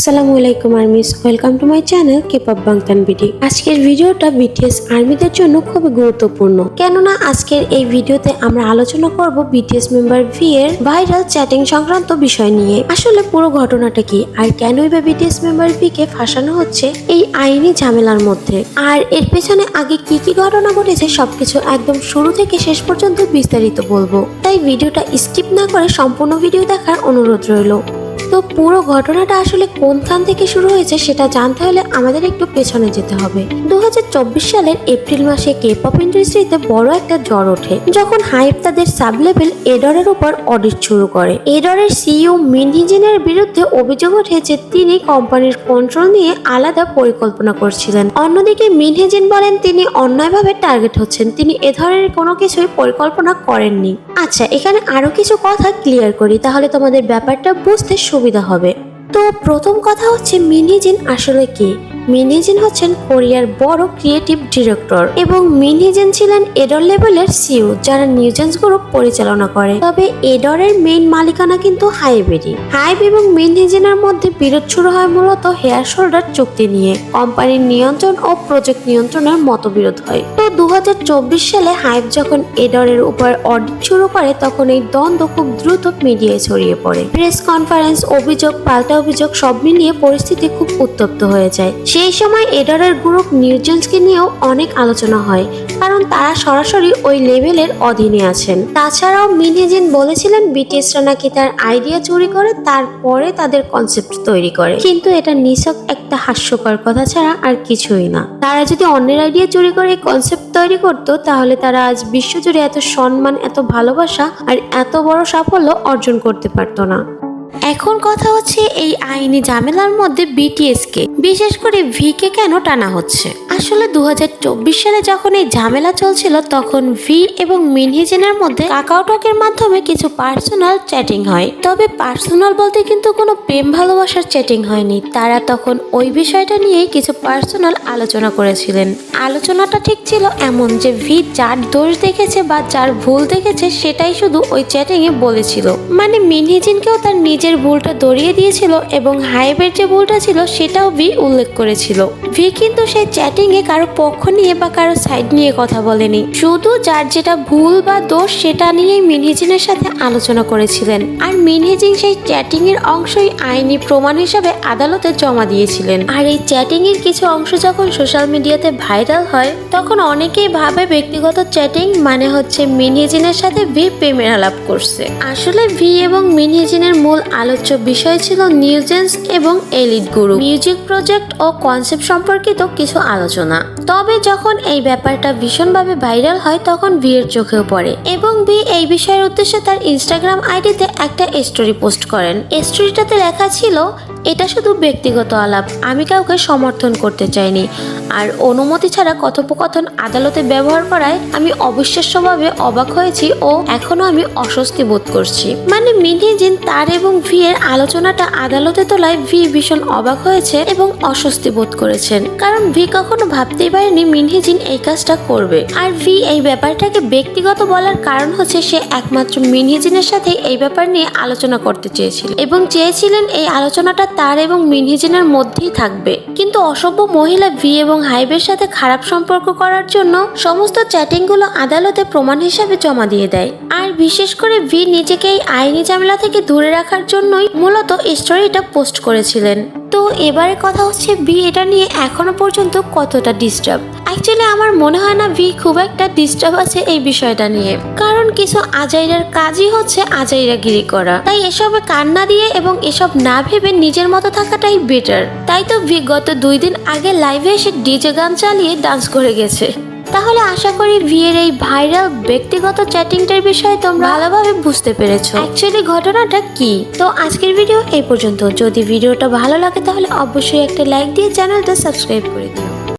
আসসালামু আলাইকুম ARMYs, welcome to my channel kpop Bangtan BD. আজকের ভিডিওটা বিটিএস আর্মিদের জন্য খুবই গুরুত্বপূর্ণ, কেননা আজকের এই ভিডিওতে আমরা আলোচনা করব বিটিএস মেম্বার ভি এর ভাইরাল চ্যাটিং সংক্রান্ত বিষয় নিয়ে। আসলে পুরো ঘটনাটা কি আর কেনই বা বিটিএস মেম্বার ভি কে ফাঁসানো হচ্ছে এই আইনি ঝামেলার মধ্যে, আর এর পেছনে আগে কি কি ঘটনা ঘটেছে সবকিছু একদম শুরু থেকে শেষ পর্যন্ত বিস্তারিত বলবো। তাই ভিডিওটা স্কিপ না করে সম্পূর্ণ ভিডিও দেখার অনুরোধ রইল। তো পুরো ঘটনাটা আসলে কোনখান থেকে শুরু হয়েছে সেটা জানতে হলে আমাদের একটু পেছনে যেতে হবে। 2024 সালের এপ্রিল মাসে কেপপ ইন্ডাস্ট্রিতে বড় একটা ঝড় ওঠে যখন হাইপ তাদের সাব লেভেল এডরের উপর অডিট শুরু করে। এডরের সিইও মিন হিজিনের বিরুদ্ধে অভিযোগ ওঠে যে তিনি কোম্পানির কন্ট্রোল নিয়ে আলাদা পরিকল্পনা করছিলেন। অন্যদিকে মিন হিজিন বলেন তিনি অন্যায়ভাবে টার্গেট হচ্ছেন, তিনি এ ধরনের কোনো কিছুই পরিকল্পনা করেননি। আচ্ছা, এখানে আরো কিছু কথা ক্লিয়ার করি, তাহলে তোমাদের ব্যাপারটা বুঝতে সুবিধা হবে। তো প্রথম কথা হচ্ছে মিন হিজিন আসলে কে? মিন হিজিন হচ্ছেন কোরিয়ার বড় ক্রিয়েটিভ ডিরেক্টর এবং মিন হিজিন ছিলেন এডর লেভেলের সিইও যারা নিউজেন্স গ্রুপ পরিচালনা করে। তবে এডরের মেইন মালিকানা কিন্তু হাইবেরই। হাইব এবং মিন হিজিনের মধ্যে বিরোধ শুরু হয় মূলত হেয়ার শোল্ডার চুক্তি নিয়ে। কোম্পানির নিয়ন্ত্রণ ও প্রজেক্ট নিয়ন্ত্রণের মতবিরোধ হয়। তো 2024 সালে হাইব যখন এডরের উপর অডিট শুরু করে তখন এই দ্বন্দ্ব খুব দ্রুত মিডিয়ায় ছড়িয়ে পড়ে। প্রেস কনফারেন্স, অভিযোগ, পাল্টা অভিযোগ সব মিলিয়ে পরিস্থিতি খুব উত্তপ্ত হয়ে যায়। সেই সময় এডরের গ্রুপ নিউজেন্সকে নিয়েও অনেক আলোচনা হয়, কারণ তারা সরাসরি ওই লেভেলের অধীনে আছেন। তাছাড়াও মিন হিজিন বলেছিলেন বিটিএসরা নাকি তার আইডিয়া চুরি করে তারপরে তাদের কনসেপ্ট তৈরি করে, কিন্তু এটা নিছক একটা হাস্যকর কথা ছাড়া আর কিছুই না। তারা যদি অন্যের আইডিয়া চুরি করে কনসেপ্ট তৈরি করত তাহলে তারা আজ বিশ্বজুড়ে এত সম্মান, এত ভালোবাসা আর এত বড় সাফল্য অর্জন করতে পারতো না। এখন কথা হচ্ছে এই আইনি ঝামেলার মধ্যে বিটিএস কে, বিশেষ করে ভি কে কেন টানা হচ্ছে। আসলে 2024 সালে যখন এই ঝামেলা চলছিল তখন ভি এবং মিন হিজিনের মধ্যে কাকাওটকের মাধ্যমে কিছু পার্সোনাল চ্যাটিং হয়। তবে পার্সোনাল বলতে কিন্তু কোনো প্রেম ভালোবাসার চ্যাটিং হয়নি। তারা তখন ওই বিষয়টা নিয়েই কিছু পার্সোনাল আলোচনা করেছিলেন। আলোচনাটা ঠিক ছিল এমন যে ভি যার দোষ দেখেছে বা যার ভুল দেখেছে সেটাই শুধু ওই চ্যাটিং এ বলেছিল। মানে মিন হিজিনকেও তার নিজের ভুলটা ধরিয়ে দিয়েছিল এবং হাইবের যে ভুলটা ছিল সেটাও ভি উল্লেখ করেছিল। ভি কিন্তু সেই চ্যাটিং এ কারো পক্ষ নিয়ে বা কারো সাইড নিয়ে কথা বলেনি, শুধু যার যেটা ভুল বা দোষ সেটা নিয়েই মিন হিজিনের সাথে আলোচনা করেছিলেন। আর মিন হিজিন সেই চ্যাটিং এর অংশই আইনি প্রমাণ হিসাবে আদালতে জমা দিয়েছিলেন। আর এই চ্যাটিং এর কিছু অংশ যখন সোশ্যাল মিডিয়াতে ভাইরাল হয় তখন অনেকেই ভাবে ব্যক্তিগত চ্যাটিং মানে হচ্ছে মিন হিজিনের সাথে ভি প্রেমের আলাপ করছে। আসলে ভি এবং মিন হিজিনের মূল আলোচ্য বিষয় ছিল নিউজেন্স এবং এলিট গ্রুপ, মিউজিক প্রজেক্ট ও কনসেপ্ট সম্পর্কিত কিছু আলোচনা। তবে যখন এই ব্যাপারটা ভীষণভাবে ভাইরাল হয় তখন ভি এর চোখেও পড়ে এবং ভি এই বিষয়ের উদ্দেশ্যে তার ইনস্টাগ্রাম আইডিতে একটা স্টোরি পোস্ট করেন। স্টোরিটাতে লেখা ছিল, এটা শুধু ব্যক্তিগত আলাপ, আমি কাউকে সমর্থন করতে চাইনি, আর অনুমতি ছাড়া কথোপকথন আদালতে ব্যবহার করায় আমি অবিশ্বাস্যভাবে অবাক হয়েছি ও এখনো আমি অস্বস্তি বোধ করছি। মানে মিন হিজিন তার এবং ভি এর আলোচনাটা আদালতে তোলায় ভি ভীষণ অবাক হয়েছে এবং অস্বস্তি বোধ করেছেন, কারণ ভি কখনো ভাবতেই পারেনি মিন হিজিন এই কাজটা করবে। আর ভি এই ব্যাপারটাকে ব্যক্তিগত বলার কারণ হচ্ছে সে একমাত্র মিন হিজিনের সাথে এই ব্যাপার নিয়ে আলোচনা করতে চেয়েছিল এবং চেয়েছিলেন এই আলোচনাটা তার এবং মিন হিজিনের মধ্যেই থাকবে। কিন্তু অসভ্য মহিলা ভি এবং হাইবের সাথে খারাপ সম্পর্ক করার জন্য সমস্ত চ্যাটিং গুলো আদালতে প্রমাণ হিসাবে জমা দিয়ে দেয়। আর বিশেষ করে ভি নিজেকে এই আইনি ঝামেলা থেকে দূরে রাখার জন্যই মূলত স্টোরিটা পোস্ট করেছিলেন। তো এবারে কথা হচ্ছে ভি এটা নিয়ে এখনো পর্যন্ত কতটা ডিস্টার্ব। অ্যাকচুয়ালি আমার মনে হয় না ভি খুব একটা ডিস্টার্ব আছে এই বিষয়টা নিয়ে, কারণ কিছু আজাইরার কাজই হচ্ছে আজাইরাগিরি করা। তাই এসবে কান্না দিয়ে এবং এসব না ভেবে নিজের মতো থাকাটাই বেটার। তাই তো ভি গত 2 দিন আগে লাইভে এসে ডিজে গান চালিয়ে ডান্স করে গেছে। তাহলে আশা করি ভি এর এই ভাইরাল ব্যক্তিগত চ্যাটিংটার বিষয়ে তোমরা ভালোভাবে বুঝতে পেরেছো অ্যাকচুয়ালি ঘটনাটা কি। তো আজকের ভিডিও এই পর্যন্ত। যদি ভিডিওটা ভালো লাগে তাহলে অবশ্যই একটা লাইক দিয়ে চ্যানেলটা সাবস্ক্রাইব করে দিও।